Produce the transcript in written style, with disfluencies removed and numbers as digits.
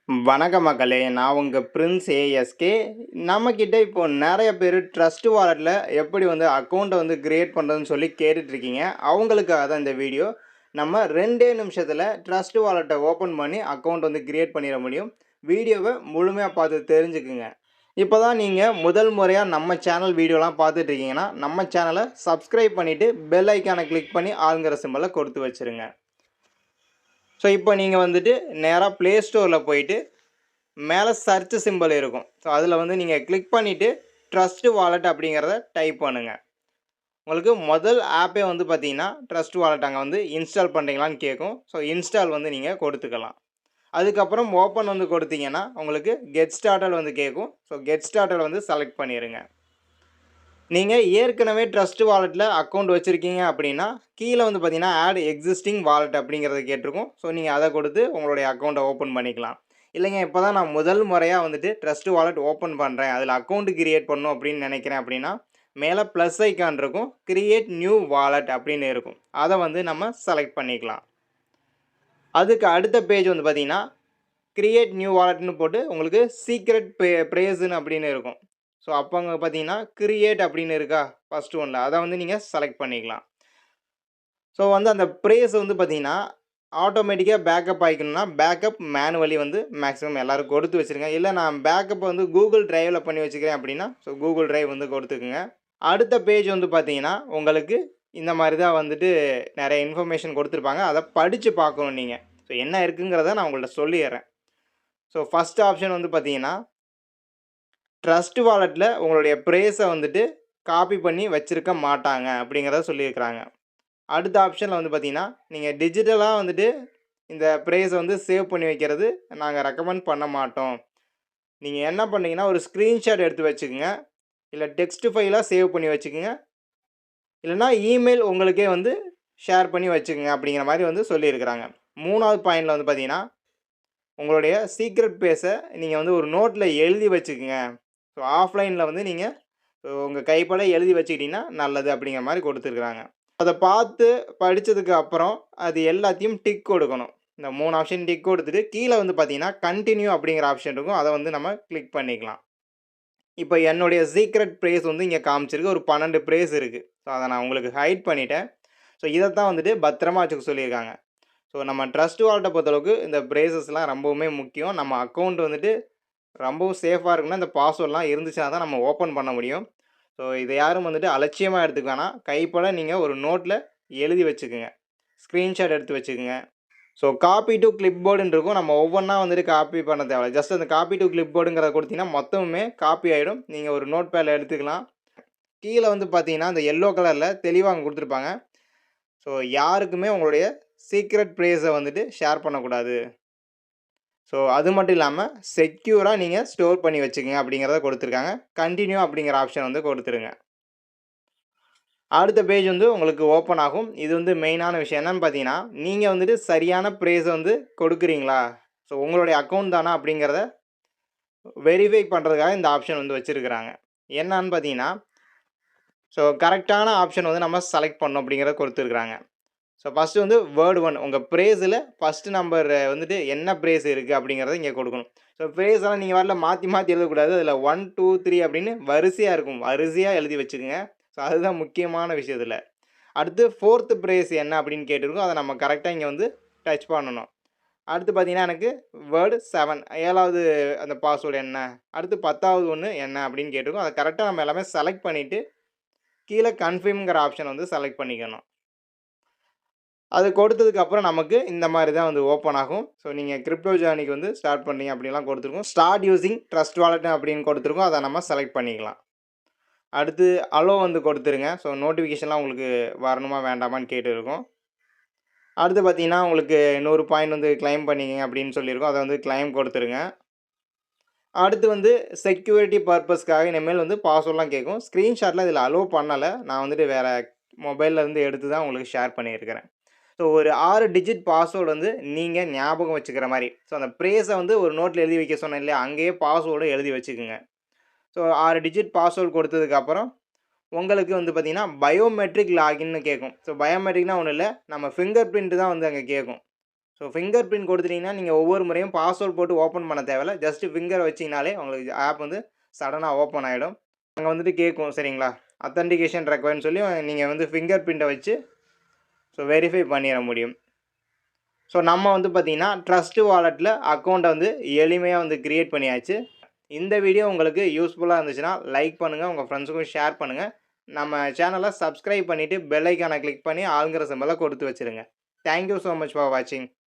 வணக்கம் மக்களே! நான் உங்க பிரின்ஸ் ஏஎஸ்கே. நம்மக்கிட்ட இப்போ நெறைய பேரு ட்ரஸ்ட் வாலெட்ல எப்படி வந்து அக்கவுண்ட்ட வந்து கிரியேட் பண்ணுறதுன்னு சொல்லி கேட்டுட்ருக்கீங்க. அவங்களுக்காக தான் இந்த வீடியோ. நம்ம 2டே நிமிஷத்தில ட்ரஸ்ட் வாலெட்ட ஓப்பன் பண்ணி அக்கவுண்ட் வந்து கிரியேட் பண்ணிற முடியும். வீடியோவ முழுமையா பார்த்து தெரிஞ்சுக்குங்க. இப்போ தான் நீங்க முதல் முறையா நம்ம சேனல் வீடியோலாம் பார்த்துட்ருக்கீங்கன்னா, நம்ம சேனல சப்ஸ்கிரைப் பண்ணிட்டு பெல் ஐகான கிளிக் பண்ணி ஆல்ங்கிற சிம்பல கொடுத்து வச்சுருங்க. ஸோ இப்போ நீங்க வந்துட்டு நேரா Play Storeல போயிட்டு மேலே சர்ச் சிம்பிள் இருக்கும். ஸோ அதில் வந்து நீங்கள் கிளிக் பண்ணிவிட்டு ட்ரஸ்ட் வாலெட் அப்படிங்கிறத டைப் பண்ணுங்கள். உங்களுக்கு முதல் ஆப்பே வந்து பார்த்தீங்கன்னா ட்ரஸ்ட் வாலெட் அங்கே வந்து இன்ஸ்டால் பண்ணுறீங்களான்னு கேட்கும். ஸோ இன்ஸ்டால் வந்து நீங்கள் கொடுத்துக்கலாம். அதுக்கப்புறம் ஓப்பன் வந்து கொடுத்தீங்கன்னா உங்களுக்கு கெட் ஸ்டார்டட் வந்து கேட்கும். ஸோ கெட் ஸ்டார்டட் வந்து செலக்ட் பண்ணிடுங்க. நீங்கள் ஏற்கனவே ட்ரஸ்ட் வாலெட்டில் அக்கௌண்ட் வச்சுருக்கீங்க அப்படின்னா கீழே வந்து பார்த்தீங்கன்னா ஆட் எக்ஸிஸ்டிங் வாலெட் அப்படிங்கிறத கேட்டிருக்கும். ஸோ நீங்கள் அதை கொடுத்து உங்களுடைய அக்கௌண்ட்டை ஓப்பன் பண்ணிக்கலாம். இல்லைங்க இப்போ தான் நான் முதல் முறையாக வந்துட்டு ட்ரஸ்ட் வாலெட் ஓப்பன் பண்ணுறேன், அதில் அக்கௌண்ட் கிரியேட் பண்ணணும் அப்படின்னு நினைக்கிறேன் அப்படின்னா மேலே ப்ளஸ் ஐக்கான் இருக்கும், கிரியேட் நியூ வாலெட் அப்படின்னு இருக்கும். அதை வந்து நம்ம செலக்ட் பண்ணிக்கலாம். அதுக்கு அடுத்த பேஜ் வந்து பார்த்தீங்கன்னா கிரியேட் நியூ வாலெட்னு போட்டு உங்களுக்கு சீக்ரெட் ப்ரேஸ்ன்னு அப்படின்னு இருக்கும். ஸோ அப்போ அங்கே பார்த்தீங்கன்னா கிரியேட் அப்படின்னு இருக்கா ஃபஸ்ட்டு ஒன்றில், அதை வந்து நீங்கள் செலக்ட் பண்ணிக்கலாம். ஸோ வந்து அந்த ப்ரேஸ் வந்து பார்த்தீங்கன்னா ஆட்டோமேட்டிக்காக பேக்கப் ஆகிக்கணும்னா பேக்கப் மேனுவலி வந்து மேக்ஸிமம் எல்லோரும் கொடுத்து வச்சுருங்க. இல்லை நான் பேக்கப் வந்து கூகுள் ட்ரைவில் பண்ணி வச்சுக்கிறேன் அப்படின்னா ஸோ கூகுள் ட்ரைவ் வந்து கொடுத்துக்குங்க. அடுத்த பேஜ் வந்து பார்த்தீங்கன்னா உங்களுக்கு இந்த மாதிரி தான் வந்துட்டு நிறைய இன்ஃபர்மேஷன் கொடுத்துருப்பாங்க. அதை படித்து பார்க்கணும் நீங்கள். ஸோ என்ன இருக்குங்கிறத நான் உங்கள்கிட்ட சொல்லிடுறேன். ஸோ ஃபஸ்ட் ஆப்ஷன் வந்து பார்த்தீங்கன்னா ட்ரஸ்ட் வாலெட்டில் உங்களுடைய ப்ரேஸை வந்துட்டு காப்பி பண்ணி வச்சுருக்க மாட்டாங்க அப்படிங்கிறத சொல்லியிருக்கிறாங்க. அடுத்த ஆப்ஷனில் வந்து பார்த்தீங்கன்னா நீங்கள் டிஜிட்டலாக வந்துட்டு இந்த ப்ரேஸை வந்து சேவ் பண்ணி வைக்கிறது நாங்கள் ரெக்கமெண்ட் பண்ண மாட்டோம். நீங்கள் என்ன பண்ணீங்கன்னா ஒரு ஸ்க்ரீன்ஷாட் எடுத்து வச்சுக்கோங்க, இல்லை டெக்ஸ்ட் ஃபைலாக சேவ் பண்ணி வச்சுக்கோங்க, இல்லைனா இமெயில் உங்களுக்கே வந்து ஷேர் பண்ணி வச்சுக்கோங்க அப்படிங்கிற மாதிரி வந்து சொல்லியிருக்கிறாங்க. 3வது பாயிண்டில் வந்து பார்த்தீங்கன்னா உங்களுடைய சீக்ரெட் ப்ரேஸை நீங்கள் வந்து ஒரு நோட்டில் எழுதி வச்சுக்கோங்க. ஸோ ஆஃப்லைனில் வந்து நீங்கள் உங்கள் கைப்பட எழுதி வச்சுக்கிட்டிங்கன்னா நல்லது அப்படிங்கிற மாதிரி கொடுத்துருக்குறாங்க. அதை பார்த்து படித்ததுக்கு அப்புறம் அது எல்லாத்தையும் டிக் கொடுக்கணும். இந்த 3 ஆப்ஷன் டிக் கொடுத்துட்டு கீழே வந்து பார்த்தீங்கன்னா கண்டினியூ அப்படிங்கிற ஆப்ஷன் இருக்கும். அதை வந்து நம்ம கிளிக் பண்ணிக்கலாம். இப்போ என்னுடைய சீக்ரெட் ப்ரேஸ் வந்து இங்கே காமிச்சிருக்கு. ஒரு 12 ப்ரேஸ் இருக்குது. ஸோ அதை நான் உங்களுக்கு ஹைட் பண்ணிட்டேன். ஸோ இதைத்தான் வந்துட்டு பத்திரமா வச்சுக்க சொல்லியிருக்காங்க. ஸோ நம்ம ட்ரஸ்ட் வாலெட்டை பொறுத்தளவுக்கு இந்த ப்ரேசஸ்லாம் ரொம்பவுமே முக்கியம். நம்ம அக்கௌண்ட் வந்துட்டு ரொம்பவும் சேஃபாக இருக்குன்னா இந்த பாஸ்வேர்ட்லாம் இருந்துச்சுன்னா தான் நம்ம ஓப்பன் பண்ண முடியும். ஸோ இதை யாரும் வந்துட்டு அலட்சியமாக எடுத்துக்க வேணாம். கைப்பட நீங்கள் ஒரு நோட்டில் எழுதி வச்சுக்கோங்க, ஸ்க்ரீன்ஷாட் எடுத்து வச்சுக்கோங்க. ஸோ காப்பி டு கிளிப் போர்டுன்னு இருக்கும். நம்ம ஒவ்வொன்றா வந்துட்டு காப்பி பண்ண தேவையில்ல. ஜஸ்ட் அந்த காப்பி டு கிளிப் போர்டுங்கிறத கொடுத்தீங்கன்னா மொத்தமுமே காப்பி ஆகிடும். நீங்கள் ஒரு நோட் பேடில் எடுத்துக்கலாம். கீழே வந்து பார்த்தீங்கன்னா அந்த எல்லோ கலரில் தெளிவாக அங்கே கொடுத்துருப்பாங்க. ஸோ யாருக்குமே உங்களுடைய சீக்ரெட் ப்ரேஸை வந்துட்டு ஷேர் பண்ணக்கூடாது. ஸோ அது மட்டும் இல்லாமல் செக்யூராக நீங்கள் ஸ்டோர் பண்ணி வச்சுக்கோங்க அப்படிங்கிறத கொடுத்துருக்காங்க. கண்டினியூ அப்படிங்கிற ஆப்ஷன் வந்து கொடுத்துருங்க. அடுத்த பேஜ் வந்து உங்களுக்கு ஓப்பன் ஆகும். இது வந்து மெயினான விஷயம் என்னென்னு பார்த்தீங்கன்னா நீங்கள் வந்துட்டு சரியான ப்ரேஸை வந்து கொடுக்குறீங்களா, ஸோ உங்களுடைய அக்கௌண்ட் தானா அப்படிங்கிறத வெரிஃபை பண்ணுறதுக்காக இந்த ஆப்ஷன் வந்து வச்சுருக்கிறாங்க. என்னன்னு பார்த்தீங்கன்னா ஸோ கரெக்டான ஆப்ஷன் வந்து நம்ம செலக்ட் பண்ணணும் அப்படிங்கிறத கொடுத்துருக்குறாங்க. ஸோ ஃபஸ்ட்டு வந்து வேர்டு 1 உங்கள் ப்ரேஸில் ஃபஸ்ட்டு நம்பர் வந்துட்டு என்ன ப்ரேஸ் இருக்குது அப்படிங்கிறத இங்கே கொடுக்கணும். ஸோ ப்ரேஸெல்லாம் நீங்கள் வரல மாற்றி மாற்றி எழுதக்கூடாது. அதில் 1, 2, 3 அப்படின்னு வரிசையாக இருக்கும். வரிசையாக எழுதி வச்சுக்கோங்க. ஸோ அதுதான் முக்கியமான விஷயம் இதில். அடுத்து 4th ப்ரேஸ் என்ன அப்படின்னு கேட்டிருக்கோம். அதை நம்ம கரெக்டாக இங்கே வந்து டச் பண்ணணும். அடுத்து பார்த்தீங்கன்னா எனக்கு வேர்டு 7 7வது அந்த பாஸ்வேர்டு என்ன, அடுத்து 10வது ஒன்று என்ன அப்படின்னு கேட்டிருக்கோம். அதை கரெக்டாக நம்ம எல்லாமே செலக்ட் பண்ணிவிட்டு கீழே கன்ஃபார்ம்ங்கிற ஆப்ஷன் வந்து செலக்ட் பண்ணிக்கணும். அது கொடுத்ததுக்கப்புறம் நமக்கு இந்த மாதிரி தான் வந்து ஓப்பன் ஆகும். ஸோ நீங்கள் கிரிப்டோ ஜேர்னிக்கு வந்து ஸ்டார்ட் பண்ணீங்க அப்படின்லாம் கொடுத்துருக்கோம். ஸ்டார்ட் யூஸிங் ட்ரஸ்ட் வாலெட் அப்படின்னு கொடுத்துருக்கோம். அதை நம்ம செலக்ட் பண்ணிக்கலாம். அடுத்து அலோ வந்து கொடுத்துருங்க. ஸோ நோட்டிஃபிகேஷன்லாம் உங்களுக்கு வரணுமா வேண்டாமான்னு கேட்டுருக்கோம். அடுத்து பார்த்தீங்கன்னா உங்களுக்கு 100 பாயிண்ட் வந்து கிளைம் பண்ணிங்க அப்படின்னு சொல்லியிருக்கோம். அதை வந்து கிளைம் கொடுத்துருங்க. அடுத்து வந்து செக்யூரிட்டி பர்பஸ்க்காக இனிமேல் வந்து பாஸ்வேர்ட்லாம் கேட்கும். ஸ்க்ரீன்ஷாட்லாம் இதில் அலோ பண்ணலை. நான் வந்துட்டு வேறு மொபைல்லேருந்து எடுத்து தான் உங்களுக்கு ஷேர் பண்ணியிருக்கிறேன். ஸோ ஒரு 6 டிஜிட் பாஸ்வேர்டு வந்து நீங்கள் ஞாபகம் வச்சுக்கிற மாதிரி. ஸோ அந்த ப்ரேஸை வந்து ஒரு நோட்டில் எழுதி வைக்க சொன்னேன் இல்லையா, அங்கேயே பாஸ்வேர்டு எழுதி வச்சுக்குங்க. ஸோ 6 டிஜிட் பாஸ்வேர்டு கொடுத்ததுக்கப்புறம் உங்களுக்கு வந்து பார்த்திங்கன்னா பயோமெட்ரிக் லாகின்னு கேட்கும். ஸோ பயோமெட்ரிக்னால் ஒன்றும் இல்லை, நம்ம ஃபிங்கர் பிரிண்ட்டு தான் வந்து அங்கே கேட்கும். ஸோ ஃபிங்கர் பிரிண்ட் கொடுத்துட்டீங்கன்னா நீங்கள் ஒவ்வொரு முறையும் பாஸ்வேர்ட் போட்டு ஓப்பன் பண்ண தேவையில்ல. ஜஸ்ட் ஃபிங்கர் வச்சிங்கனாலே உங்களுக்கு ஆப் வந்து சடனாக ஓப்பன் ஆகிடும். அங்கே வந்துட்டு கேட்கும் சரிங்களா, அத்தன்டிகேஷன் ரெக்வயர்னு சொல்லி நீங்கள் வந்து ஃபிங்கர் பிரிண்ட்டை வச்சு ஸோ வெரிஃபை பண்ணிட முடியும். ஸோ நம்ம வந்து பார்த்திங்கன்னா ட்ரஸ்ட்டு வாலெட்டில் அக்கௌண்ட்டை வந்து எளிமையாக வந்து க்ரியேட் பண்ணியாச்சு. இந்த வீடியோ உங்களுக்கு யூஸ்ஃபுல்லாக இருந்துச்சுன்னா லைக் பண்ணுங்கள், உங்கள் ஃப்ரெண்ட்ஸுக்கும் ஷேர் பண்ணுங்கள். நம்ம சேனலை சப்ஸ்கிரைப் பண்ணிவிட்டு பெல் ஐக்கானை கிளிக் பண்ணி ஆளுங்கிற சிம்பலை கொடுத்து வச்சுருங்க. தேங்க்யூ ஸோ மச் ஃபார் வாட்சிங்.